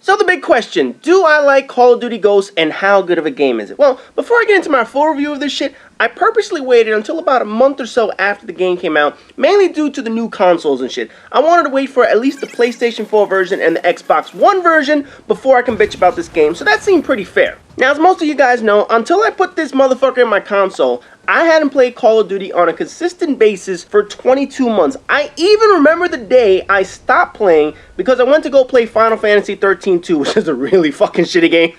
So the big question, do I like Call of Duty Ghosts and how good of a game is it? Well, before I get into my full review of this shit, I purposely waited until about a month or so after the game came out, mainly due to the new consoles and shit. I wanted to wait for at least the PlayStation 4 version and the Xbox One version before I can bitch about this game, so that seemed pretty fair. Now, as most of you guys know, until I put this motherfucker in my console, I hadn't played Call of Duty on a consistent basis for 22 months. I even remember the day I stopped playing because I went to go play Final Fantasy 13-2, which is a really fucking shitty game.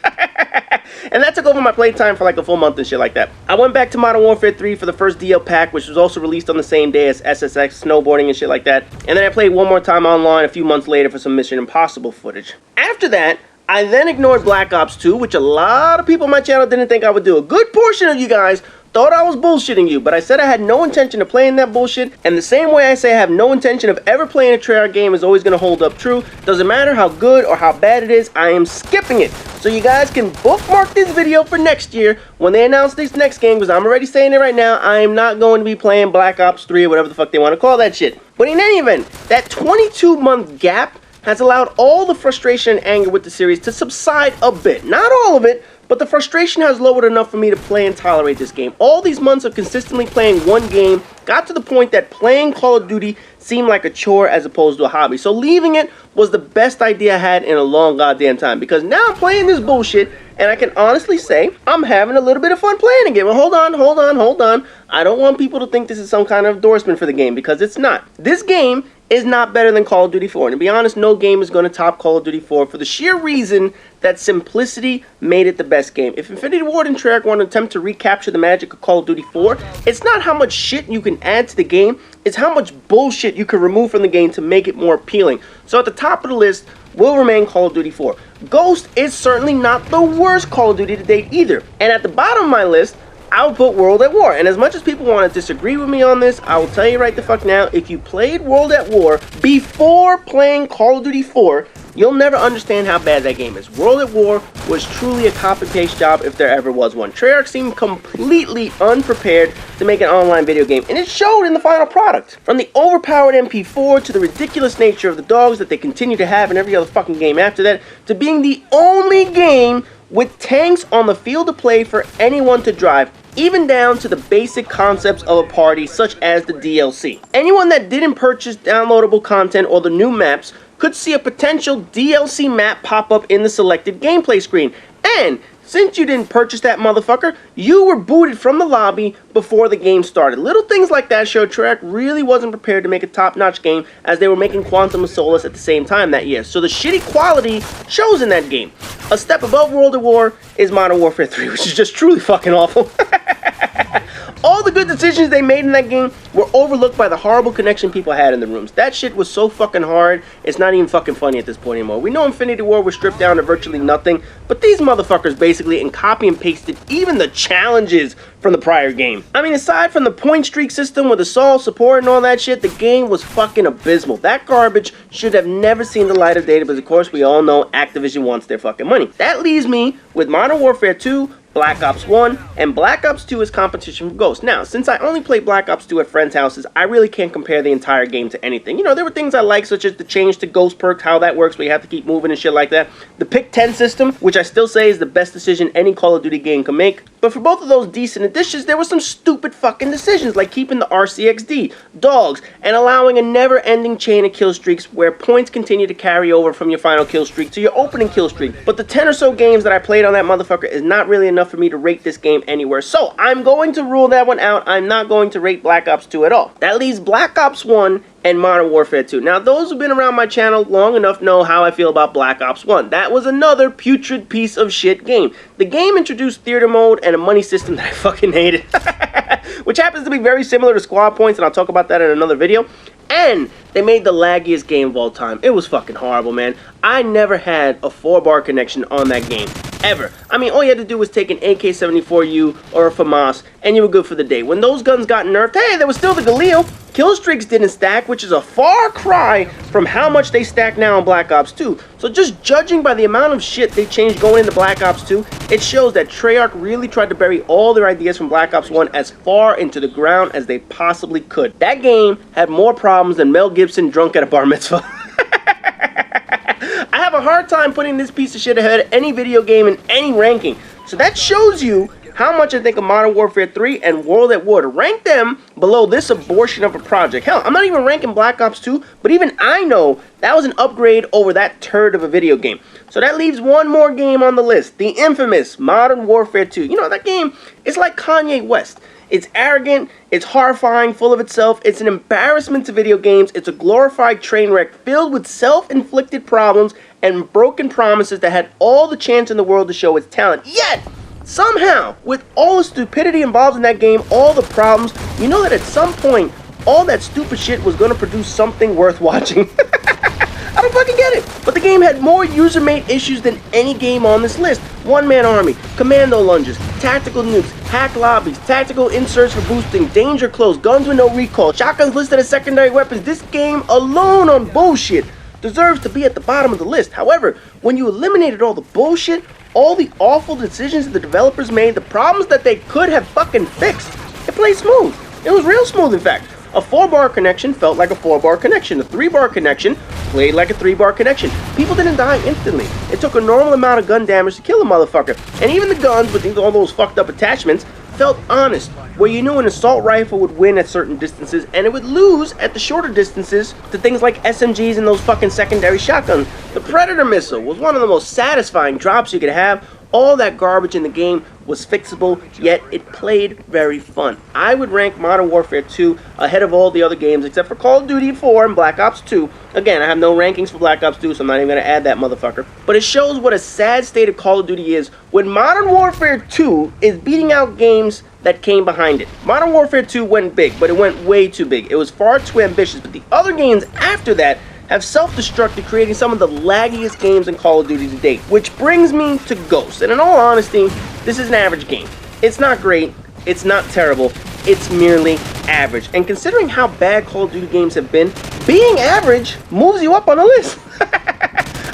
And that took over my playtime for like a full month and shit like that. I went back to Modern Warfare 3 for the first DL pack, which was also released on the same day as SSX, snowboarding and shit like that. And then I played one more time online a few months later for some Mission Impossible footage. After that, I then ignored Black Ops 2, which a lot of people on my channel didn't think I would do. A good portion of you guys thought I was bullshitting you, but I said I had no intention of playing that bullshit, and the same way I say I have no intention of ever playing a Treyarch game is always going to hold up true. Doesn't matter how good or how bad it is, I am skipping it. So you guys can bookmark this video for next year when they announce this next game, because I'm already saying it right now, I am not going to be playing Black Ops 3 or whatever the fuck they want to call that shit. But in any event, that 22-month gap has allowed all the frustration and anger with the series to subside a bit. Not all of it, but the frustration has lowered enough for me to play and tolerate this game. All these months of consistently playing one game got to the point that playing Call of Duty seemed like a chore as opposed to a hobby. So leaving it was the best idea I had in a long goddamn time, because now I'm playing this bullshit and I can honestly say I'm having a little bit of fun playing again. Well, hold on. I don't want people to think this is some kind of endorsement for the game, because it's not. This game is not better than Call of Duty 4. And to be honest, no game is going to top Call of Duty 4 for the sheer reason that simplicity made it the best game. If Infinity Ward and Treyarch want to attempt to recapture the magic of Call of Duty 4, it's not how much shit you can add to the game, it's how much bullshit you can remove from the game to make it more appealing. So at the top of the list will remain Call of Duty 4. Ghost is certainly not the worst Call of Duty to date either. And at the bottom of my list, I'll put World at War. And as much as people want to disagree with me on this, I will tell you right the fuck now, if you played World at War before playing Call of Duty 4, you'll never understand how bad that game is. World at War was truly a copy-paste job if there ever was one. Treyarch seemed completely unprepared to make an online video game, and it showed in the final product. From the overpowered MP4 to the ridiculous nature of the dogs that they continue to have in every other fucking game after that, to being the only game with tanks on the field of play for anyone to drive, even down to the basic concepts of a party such as the DLC. Anyone that didn't purchase downloadable content or the new maps could see a potential DLC map pop up in the selected gameplay screen. And since you didn't purchase that motherfucker, you were booted from the lobby before the game started. Little things like that showed Treyarch really wasn't prepared to make a top-notch game, as they were making Quantum of Solace at the same time that year. So the shitty quality shows in that game. A step above World at War is Modern Warfare 3, which is just truly fucking awful. All the good decisions they made in that game were overlooked by the horrible connection people had in the rooms. That shit was so fucking hard, it's not even fucking funny at this point anymore. We know Infinity War was stripped down to virtually nothing, but these motherfuckers basically copy and pasted even the challenges from the prior game. I mean, aside from the point streak system with assault, support, and all that shit, the game was fucking abysmal. That garbage should have never seen the light of day, but of course we all know Activision wants their fucking money. That leaves me with Modern Warfare 2, Black Ops 1, and Black Ops 2 as competition for Ghost. Now, since I only played Black Ops 2 at friends' houses, I really can't compare the entire game to anything. You know, there were things I liked, such as the change to Ghost perks, how that works, where you have to keep moving and shit like that. The Pick 10 system, which I still say is the best decision any Call of Duty game can make. But for both of those decent additions, there were some stupid fucking decisions, like keeping the RCXD, dogs, and allowing a never-ending chain of kill streaks where points continue to carry over from your final kill streak to your opening kill streak. But the 10 or so games that I played on that motherfucker is not really enough for me to rate this game anywhere. So I'm going to rule that one out. I'm not going to rate Black Ops 2 at all. That leaves Black Ops 1 and Modern Warfare 2. Now, those who've been around my channel long enough know how I feel about Black Ops 1. That was another putrid piece of shit game. The game introduced theater mode and a money system that I fucking hated, which happens to be very similar to Squad Points, and I'll talk about that in another video. And they made the laggiest game of all time. It was fucking horrible, man. I never had a 4-bar connection on that game, ever. I mean, all you had to do was take an AK-74U or a FAMAS, and you were good for the day. When those guns got nerfed, hey, there was still the Galil. Kill streaks didn't stack, which is a far cry from how much they stack now in Black Ops 2. So just judging by the amount of shit they changed going into Black Ops 2, it shows that Treyarch really tried to bury all their ideas from Black Ops 1 as far into the ground as they possibly could. That game had more problems than Mel Gibson drunk at a bar mitzvah. I have a hard time putting this piece of shit ahead of any video game in any ranking. So that shows you how much I think of Modern Warfare 3 and World at War. To rank them below this abortion of a project. Hell, I'm not even ranking Black Ops 2, but even I know that was an upgrade over that turd of a video game. So that leaves one more game on the list, the infamous Modern Warfare 2. You know, that game is like Kanye West. It's arrogant, it's horrifying, full of itself, it's an embarrassment to video games, it's a glorified train wreck filled with self-inflicted problems and broken promises that had all the chance in the world to show its talent. Yet, somehow, with all the stupidity involved in that game, all the problems, you know that at some point, all that stupid shit was going to produce something worth watching. I don't fucking get it. But the game had more user-made issues than any game on this list. One-man army, commando lunges, tactical nukes, hack lobbies, tactical inserts for boosting, danger close, guns with no recoil, shotguns listed as secondary weapons. This game alone on bullshit deserves to be at the bottom of the list. However, when you eliminated all the bullshit, all the awful decisions that the developers made, the problems that they could have fucking fixed, it played smooth. It was real smooth, in fact. A 4-bar connection felt like a 4-bar connection. A 3-bar connection played like a 3-bar connection. People didn't die instantly. It took a normal amount of gun damage to kill a motherfucker. And even the guns with all those fucked up attachments felt honest, where you knew an assault rifle would win at certain distances and it would lose at the shorter distances to things like SMGs and those fucking secondary shotguns. The Predator missile was one of the most satisfying drops you could have. All that garbage in the game was fixable, yet it played very fun. I would rank Modern Warfare 2 ahead of all the other games except for Call of Duty 4 and Black Ops 2. Again, I have no rankings for Black Ops 2, so I'm not even going to add that motherfucker. But it shows what a sad state of Call of Duty is when Modern Warfare 2 is beating out games that came behind it. Modern Warfare 2 went big, but it went way too big. It was far too ambitious, but the other games after that have self-destructed, creating some of the laggiest games in Call of Duty to date. Which brings me to Ghosts. And in all honesty, this is an average game. It's not great, it's not terrible, it's merely average. And considering how bad Call of Duty games have been, being average moves you up on the list.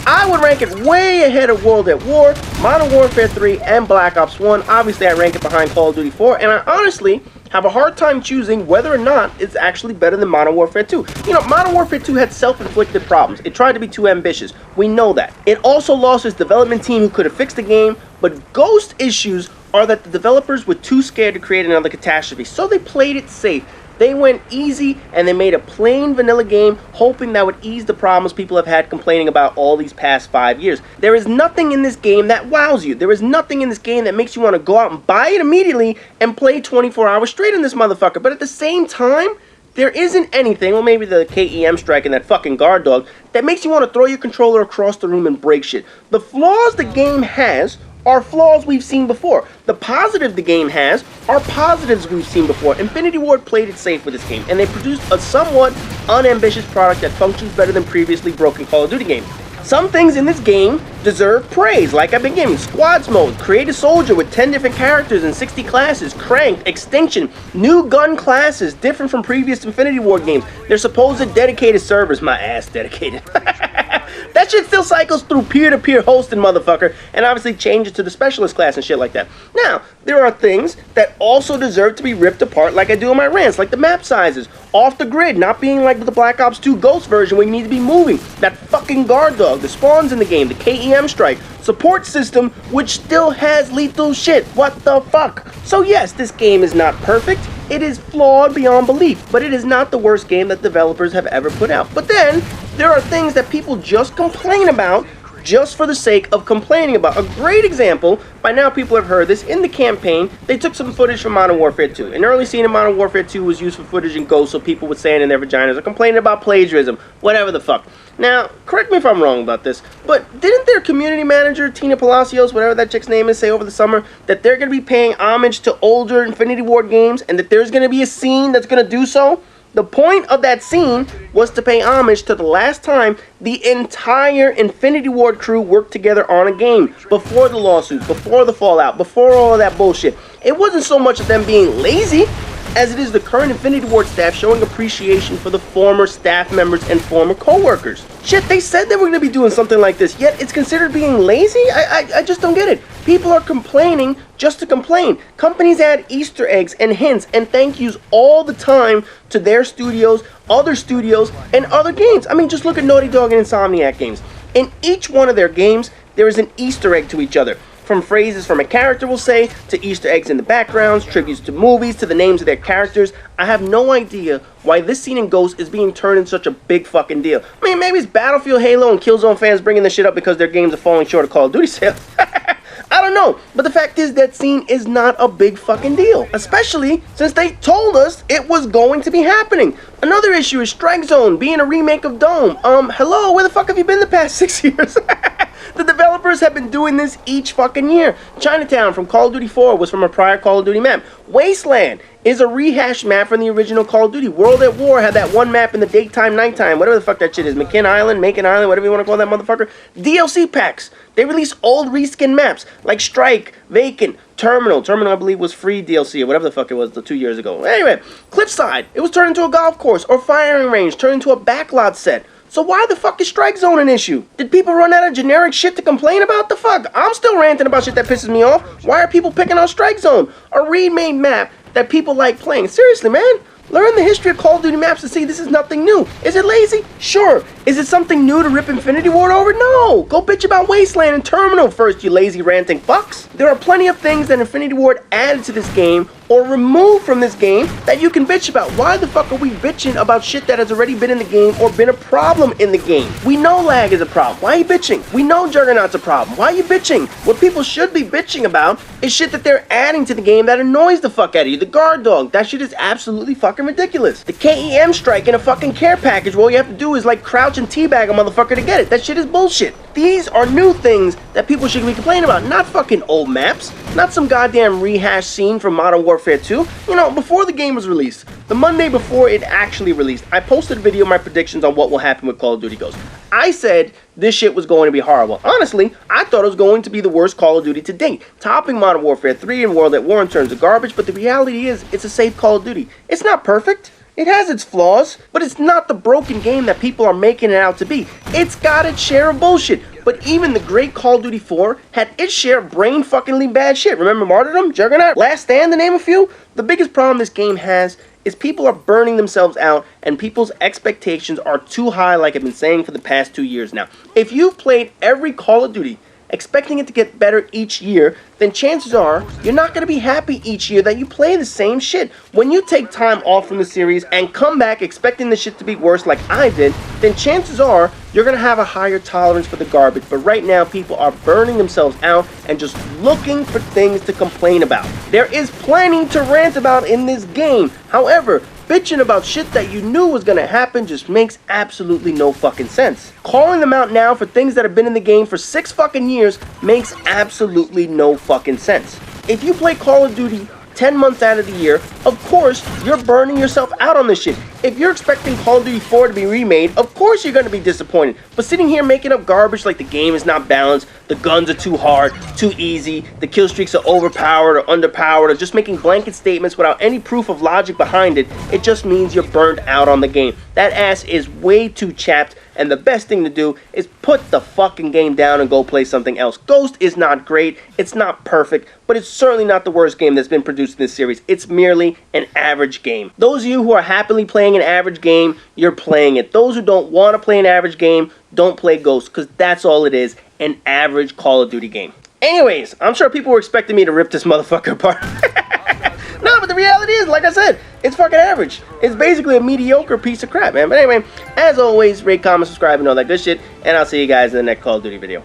I would rank it way ahead of World at War, Modern Warfare 3, and Black Ops 1. Obviously, I rank it behind Call of Duty 4, and I honestly have a hard time choosing whether or not it's actually better than Modern Warfare 2. You know, Modern Warfare 2 had self-inflicted problems. It tried to be too ambitious. We know that. It also lost its development team who could have fixed the game, but Ghost issues are that the developers were too scared to create another catastrophe, so they played it safe. They went easy and they made a plain vanilla game hoping that would ease the problems people have had complaining about all these past 5 years. There is nothing in this game that wows you. There is nothing in this game that makes you want to go out and buy it immediately and play 24 hours straight in this motherfucker. But at the same time, there isn't anything, well maybe the KEM strike and that fucking guard dog, that makes you want to throw your controller across the room and break shit. The flaws the game has are flaws we've seen before. The positive the game has are positives we've seen before. Infinity Ward played it safe with this game, and they produced a somewhat unambitious product that functions better than previously broken Call of Duty games. Some things in this game deserve praise, like I've been giving. Squads mode, create a soldier with 10 different characters and 60 classes, cranked, extinction, new gun classes, different from previous Infinity Ward games. Their supposed dedicated servers, my ass dedicated. That shit still cycles through peer-to-peer hosting, motherfucker, and obviously changes to the specialist class and shit like that. Now, there are things that also deserve to be ripped apart like I do in my rants, like the map sizes, off the grid, not being like the Black Ops 2 Ghost version where you need to be moving, that fucking guard dog, the spawns in the game, the KEM strike, support system, which still has lethal shit. What the fuck? So yes, this game is not perfect. It is flawed beyond belief, but it is not the worst game that developers have ever put out. But then, there are things that people just complain about just for the sake of complaining about. A great example, by now people have heard this, in the campaign, they took some footage from Modern Warfare 2. An early scene in Modern Warfare 2 was used for footage in Ghost, so people would stand in their vaginas or complaining about plagiarism, whatever the fuck. Now, correct me if I'm wrong about this, but didn't their community manager, Tina Palacios, whatever that chick's name is, say over the summer that they're going to be paying homage to older Infinity Ward games and that there's going to be a scene that's going to do so? The point of that scene was to pay homage to the last time the entire Infinity Ward crew worked together on a game. Before the lawsuits, before the fallout, before all of that bullshit. It wasn't so much of them being lazy as it is the current Infinity Ward staff showing appreciation for the former staff members and former co-workers. Shit, they said they were going to be doing something like this, yet it's considered being lazy? I just don't get it. People are complaining just to complain. Companies add Easter eggs and hints and thank yous all the time to their studios, other studios, and other games. I mean, just look at Naughty Dog and Insomniac games. In each one of their games, there is an Easter egg to each other. From phrases from a character will say, to Easter eggs in the backgrounds, tributes to movies, to the names of their characters. I have no idea why this scene in Ghost is being turned into such a big fucking deal. I mean, maybe it's Battlefield, Halo, and Killzone fans bringing this shit up because their games are falling short of Call of Duty sales. I don't know, but the fact is that scene is not a big fucking deal, especially since they told us it was going to be happening. Another issue is Strike Zone being a remake of Dome. Hello, where the fuck have you been the past 6 years? The developers have been doing this each fucking year. Chinatown from Call of Duty 4 was from a prior Call of Duty map. Wasteland is a rehashed map from the original Call of Duty. World at War had that one map in the daytime, nighttime, whatever the fuck that shit is. Macon Island, whatever you want to call that motherfucker. DLC packs. They release old reskin maps like Strike, Vacant, Terminal. Terminal, I believe, was free DLC or whatever the fuck it was 2 years ago. Anyway, Cliffside, it was turned into a golf course, or Firing Range, turned into a backlot set. So why the fuck is Strike Zone an issue? Did people run out of generic shit to complain about? The fuck? I'm still ranting about shit that pisses me off. Why are people picking on Strike Zone? A remade map that people like playing. Seriously, man? Learn the history of Call of Duty maps to see this is nothing new. Is it lazy? Sure. Is it something new to rip Infinity Ward over? No. Go bitch about Wasteland and Terminal first, you lazy ranting fucks. There are plenty of things that Infinity Ward added to this game or removed from this game that you can bitch about. Why the fuck are we bitching about shit that has already been in the game or been a problem in the game? We know lag is a problem. Why are you bitching? We know Juggernaut's a problem. Why are you bitching? What people should be bitching about is shit that they're adding to the game that annoys the fuck out of you. The guard dog. That shit is absolutely fucking ridiculous. The KEM strike in a fucking care package where all you have to do is like crouch and teabag a motherfucker to get it. That shit is bullshit. These are new things that people should be complaining about, not fucking old maps, not some goddamn rehash scene from Modern Warfare 2. You know, before the game was released, the Monday before it actually released, I posted a video of my predictions on what will happen with Call of Duty Ghosts. I said this shit was going to be horrible. Honestly, I thought it was going to be the worst Call of Duty to date, topping Modern Warfare 3 and World at War in terms of garbage, but the reality is, it's a safe Call of Duty. It's not perfect. It has its flaws, but it's not the broken game that people are making it out to be. It's got its share of bullshit. But even the great Call of Duty 4 had its share of brain-fuckingly bad shit. Remember Martyrdom, Juggernaut, Last Stand, to name a few? The biggest problem this game has is people are burning themselves out and people's expectations are too high, like I've been saying for the past 2 years now. If you've played every Call of Duty expecting it to get better each year, then chances are you're not going to be happy each year that you play the same shit. When you take time off from the series and come back expecting the shit to be worse like I did, then chances are you're going to have a higher tolerance for the garbage. But right now, people are burning themselves out and just looking for things to complain about. There is plenty to rant about in this game. However, bitching about shit that you knew was gonna happen just makes absolutely no fucking sense. Calling them out now for things that have been in the game for 6 fucking years makes absolutely no fucking sense. If you play Call of Duty 10 months out of the year, of course, you're burning yourself out on this shit. If you're expecting Call of Duty 4 to be remade, of course you're going to be disappointed. But sitting here making up garbage like the game is not balanced, the guns are too hard, too easy, the kill streaks are overpowered or underpowered, or just making blanket statements without any proof of logic behind it, it just means you're burnt out on the game. That ass is way too chapped, and the best thing to do is put the fucking game down and go play something else. Ghost is not great, it's not perfect, but it's certainly not the worst game that's been produced in this series. It's merely an average game. Those of you who are happily playing an average game, you're playing it. Those who don't want to play an average game, don't play Ghost, because that's all it is, an average Call of Duty game. Anyways, I'm sure people were expecting me to rip this motherfucker apart. No, but the reality is, like I said, it's fucking average. It's basically a mediocre piece of crap, man. But anyway, as always, rate, comment, subscribe, and all that good shit, and I'll see you guys in the next Call of Duty video.